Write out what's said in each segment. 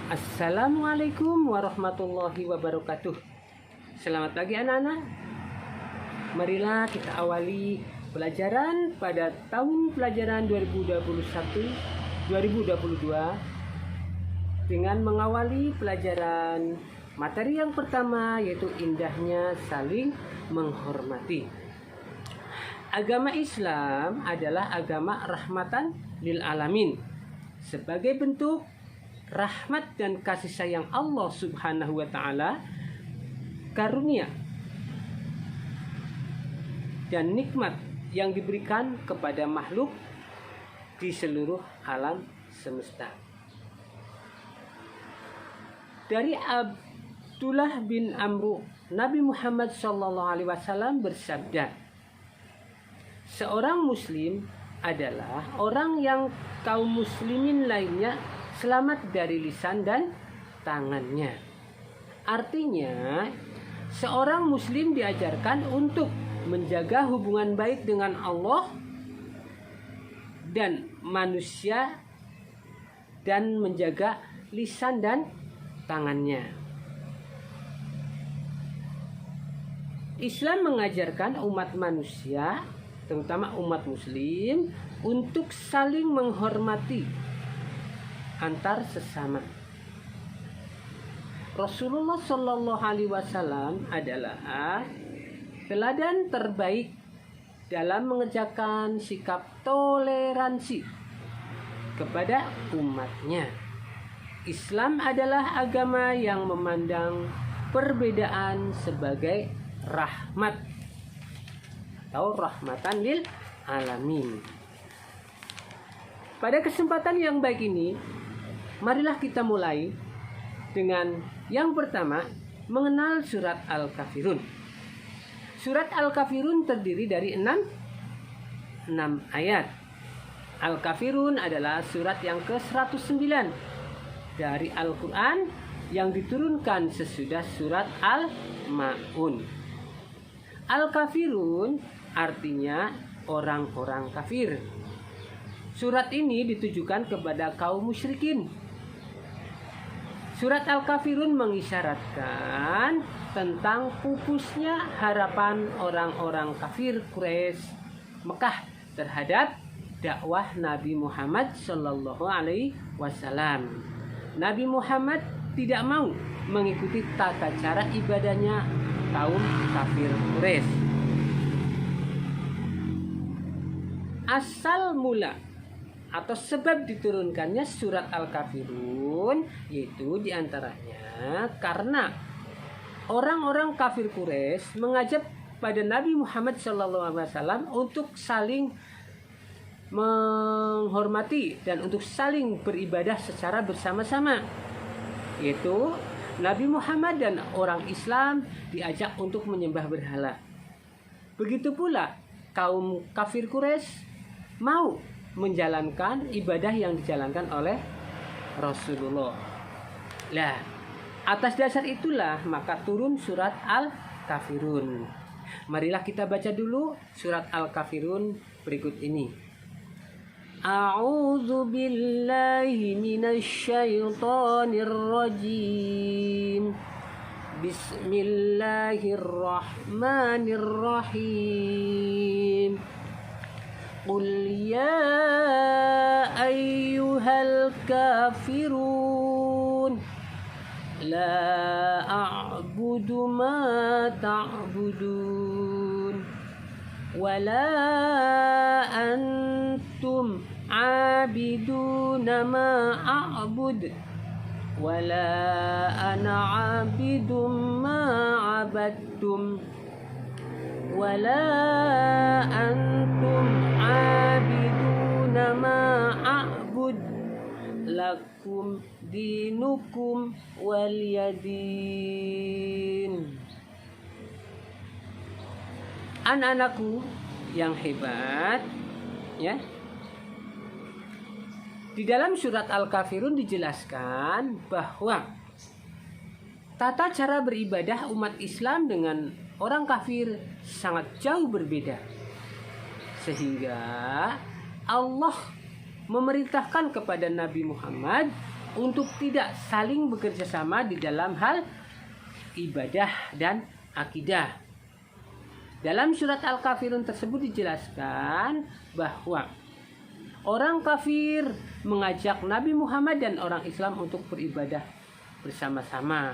Assalamualaikum warahmatullahi wabarakatuh. Selamat pagi anak-anak. Marilah kita awali pelajaran pada tahun pelajaran 2021-2022 dengan mengawali pelajaran materi yang pertama, yaitu indahnya saling menghormati. Agama Islam adalah agama rahmatan lil alamin. Sebagai bentuk rahmat dan kasih sayang Allah Subhanahu wa taala, karunia dan nikmat yang diberikan kepada makhluk di seluruh alam semesta. Dari Abdullah bin Amru, Nabi Muhammad SAW bersabda, seorang muslim adalah orang yang kaum muslimin lainnya selamat dari lisan dan tangannya. Artinya, seorang muslim diajarkan untuk menjaga hubungan baik dengan Allah dan manusia dan menjaga lisan dan tangannya. Islam mengajarkan umat manusia, terutama umat muslim, untuk saling menghormati antar sesama. Rasulullah Shallallahu Alaihi Wasallam adalah teladan terbaik dalam mengerjakan sikap toleransi kepada umatnya. Islam adalah agama yang memandang perbedaan sebagai rahmat atau rahmatan lil alamin. Pada kesempatan yang baik ini, marilah kita mulai dengan yang pertama, mengenal surat Al-Kafirun. Surat Al-Kafirun terdiri dari 6 ayat. Al-Kafirun adalah surat yang ke-109 dari Al-Quran yang diturunkan sesudah surat Al-Ma'un. Al-Kafirun artinya orang-orang kafir. Surat ini ditujukan kepada kaum musyrikin. Surat Al-Kafirun mengisyaratkan tentang pupusnya harapan orang-orang kafir Quraisy Mekah terhadap dakwah Nabi Muhammad Shallallahu Alaihi Wasallam. Nabi Muhammad tidak mau mengikuti tata cara ibadahnya kaum kafir Quraisy. Asal mula atau sebab diturunkannya surat Al-Kafirun yaitu diantaranya karena orang-orang kafir Quraisy mengajak pada Nabi Muhammad SAW untuk saling menghormati dan untuk saling beribadah secara bersama-sama. Yaitu Nabi Muhammad dan orang Islam diajak untuk menyembah berhala. Begitu pula kaum kafir Quraisy mau menjalankan ibadah yang dijalankan oleh Rasulullah. Nah, atas dasar itulah maka turun surat Al-Kafirun. Marilah kita baca dulu surat Al-Kafirun berikut ini. A'udzu billahi minasyaitonir rajim. Bismillahirrahmanirrahim. Qul ya ayyuhal kafirun la a'budu ma ta'budun wa la antum 'abiduna ma a'bud wa la ana 'abidum ma 'abadtum wa la antum 'abiduna ma a'bud lakum dinukum waliyadin. Anak-anakku yang hebat, ya. Di dalam surat Al-Kafirun dijelaskan bahwa tata cara beribadah umat Islam dengan orang kafir sangat jauh berbeda. Sehingga Allah memerintahkan kepada Nabi Muhammad untuk tidak saling bekerja sama di dalam hal ibadah dan akidah. Dalam surat Al-Kafirun tersebut dijelaskan bahwa orang kafir mengajak Nabi Muhammad dan orang Islam untuk beribadah bersama-sama.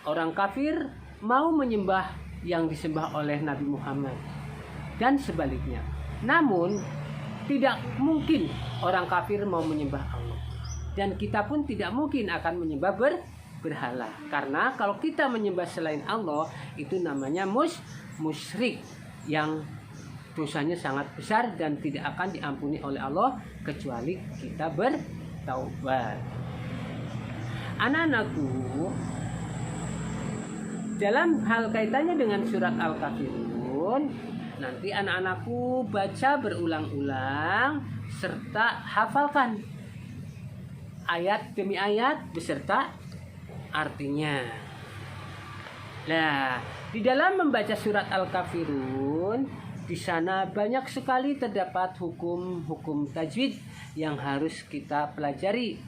Orang kafir mau menyembah yang disembah oleh Nabi Muhammad dan sebaliknya. Namun tidak mungkin orang kafir mau menyembah Allah, dan kita pun tidak mungkin akan menyembah berhala. Karena kalau kita menyembah selain Allah, itu namanya musyrik yang dosanya sangat besar dan tidak akan diampuni oleh Allah kecuali kita bertaubat. Anak-anakku, dalam hal kaitannya dengan surat Al-Kafirun, nanti anak-anakku baca berulang-ulang serta hafalkan ayat demi ayat beserta artinya. Nah, di dalam membaca surat Al-Kafirun, di sana banyak sekali terdapat hukum-hukum tajwid yang harus kita pelajari.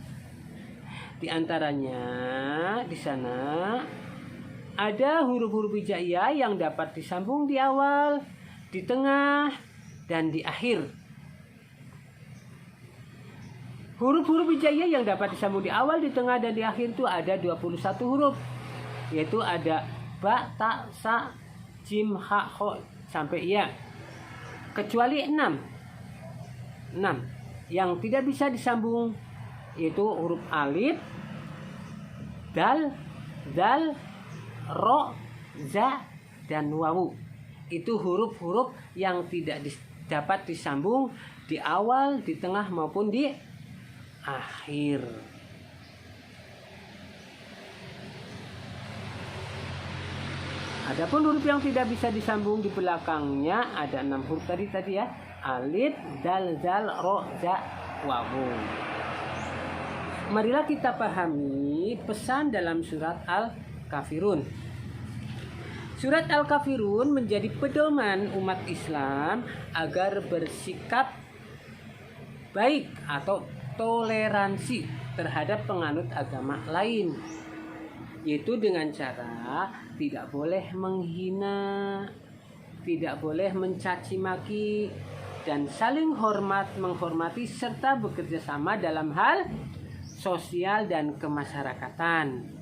Di antaranya di sana ada huruf-huruf hijaiyah yang dapat disambung di awal, di tengah, dan di akhir. Huruf-huruf hijaiyah yang dapat disambung di awal, di tengah, dan di akhir itu ada 21 huruf. Yaitu ada ba, ta, sa, jim, ha, ho, sampai ya. Kecuali 6 yang tidak bisa disambung, yaitu huruf alif, dal, zal, ro, za, dan wawu. Itu huruf-huruf yang tidak dapat disambung di awal, di tengah, maupun di akhir. Adapun huruf yang tidak bisa disambung di belakangnya ada 6 huruf tadi ya. Alif, dal, zal, ro, za, wawu. Marilah kita pahami pesan dalam surat Al-Kafirun. Surat Al-Kafirun menjadi pedoman umat Islam agar bersikap baik atau toleransi terhadap penganut agama lain, yaitu dengan cara tidak boleh menghina, tidak boleh mencaci maki, dan saling menghormati serta bekerja sama dalam hal sosial dan kemasyarakatan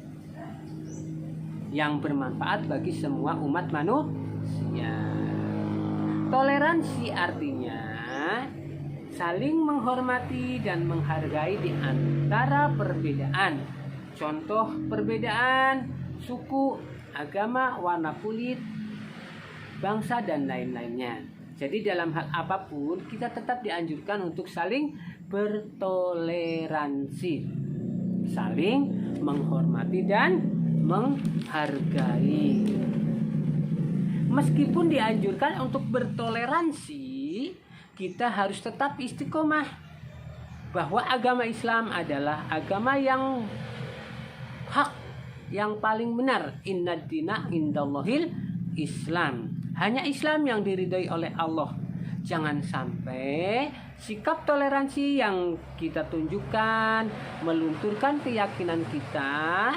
yang bermanfaat bagi semua umat manusia. Toleransi artinya saling menghormati dan menghargai di antara perbedaan. Contoh perbedaan suku, agama, warna kulit, bangsa, dan lain-lainnya. Jadi dalam hal apapun kita tetap dianjurkan untuk saling bertoleransi, saling menghormati dan menghargai. Meskipun dianjurkan untuk bertoleransi, kita harus tetap istiqomah bahwa agama Islam adalah agama yang hak, yang paling benar. Innad dina indallahil Islam. Hanya Islam yang diridhoi oleh Allah. Jangan sampai sikap toleransi yang kita tunjukkan melunturkan keyakinan kita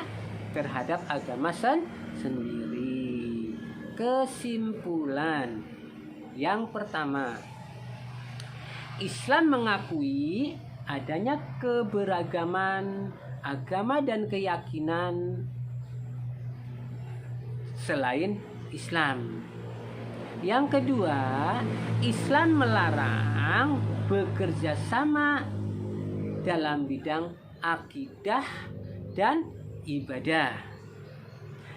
terhadap agama sendiri. Kesimpulan yang pertama, Islam mengakui adanya keberagaman agama dan keyakinan selain Islam. Yang kedua, Islam melarang bekerja sama dalam bidang akidah dan ibadah.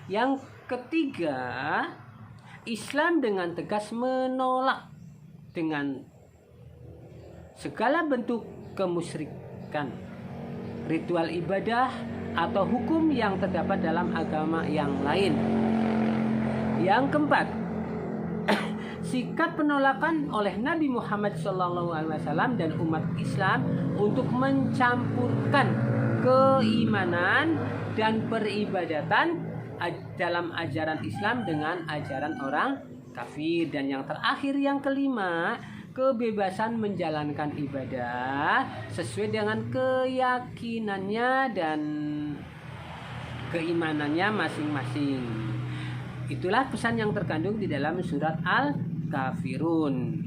Yang ketiga, Islam dengan tegas menolak dengan segala bentuk kemusyrikan, ritual ibadah, atau hukum yang terdapat dalam agama yang lain. Yang keempat, sikap penolakan oleh Nabi Muhammad SAW dan umat Islam untuk mencampurkan keimanan dan peribadatan dalam ajaran Islam dengan ajaran orang kafir. Dan yang terakhir, yang kelima, kebebasan menjalankan ibadah sesuai dengan keyakinannya dan keimanannya masing-masing. Itulah pesan yang terkandung di dalam surat Al-Kafirun.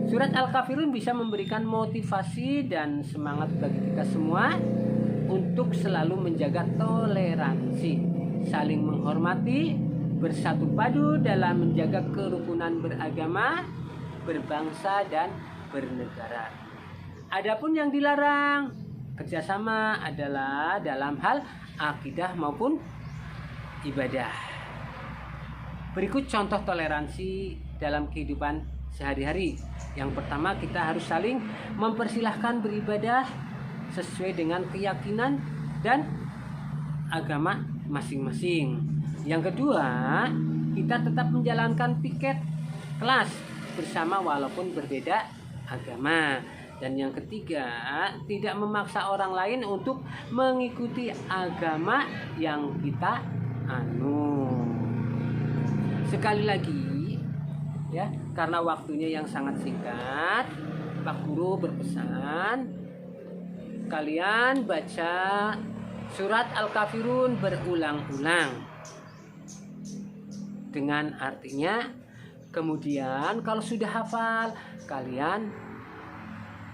Surat Al-Kafirun bisa memberikan motivasi dan semangat bagi kita semua untuk selalu menjaga toleransi, saling menghormati, bersatu padu dalam menjaga kerukunan beragama, berbangsa, dan bernegara. Adapun yang dilarang kerjasama adalah dalam hal akidah maupun ibadah. Berikut contoh toleransi dalam kehidupan sehari-hari. Yang pertama, kita harus saling mempersilahkan beribadah sesuai dengan keyakinan dan agama masing-masing. Yang kedua, kita tetap menjalankan piket kelas bersama walaupun berbeda agama. Dan yang ketiga, tidak memaksa orang lain untuk mengikuti agama yang kita anut. Sekali lagi, ya, karena waktunya yang sangat singkat, Pak Guru berpesan kalian baca surat Al-Kafirun berulang-ulang dengan artinya. Kemudian kalau sudah hafal, kalian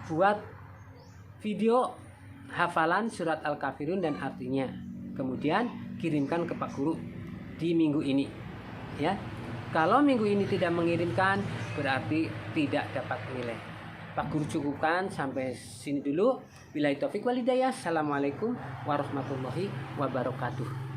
buat video hafalan surat Al-Kafirun dan artinya. Kemudian kirimkan ke Pak Guru di minggu ini, ya. Kalau minggu ini tidak mengirimkan, berarti tidak dapat nilai. Pak Guru cukupkan sampai sini dulu. Billahi taufik wal hidayah. Assalamualaikum warahmatullahi wabarakatuh.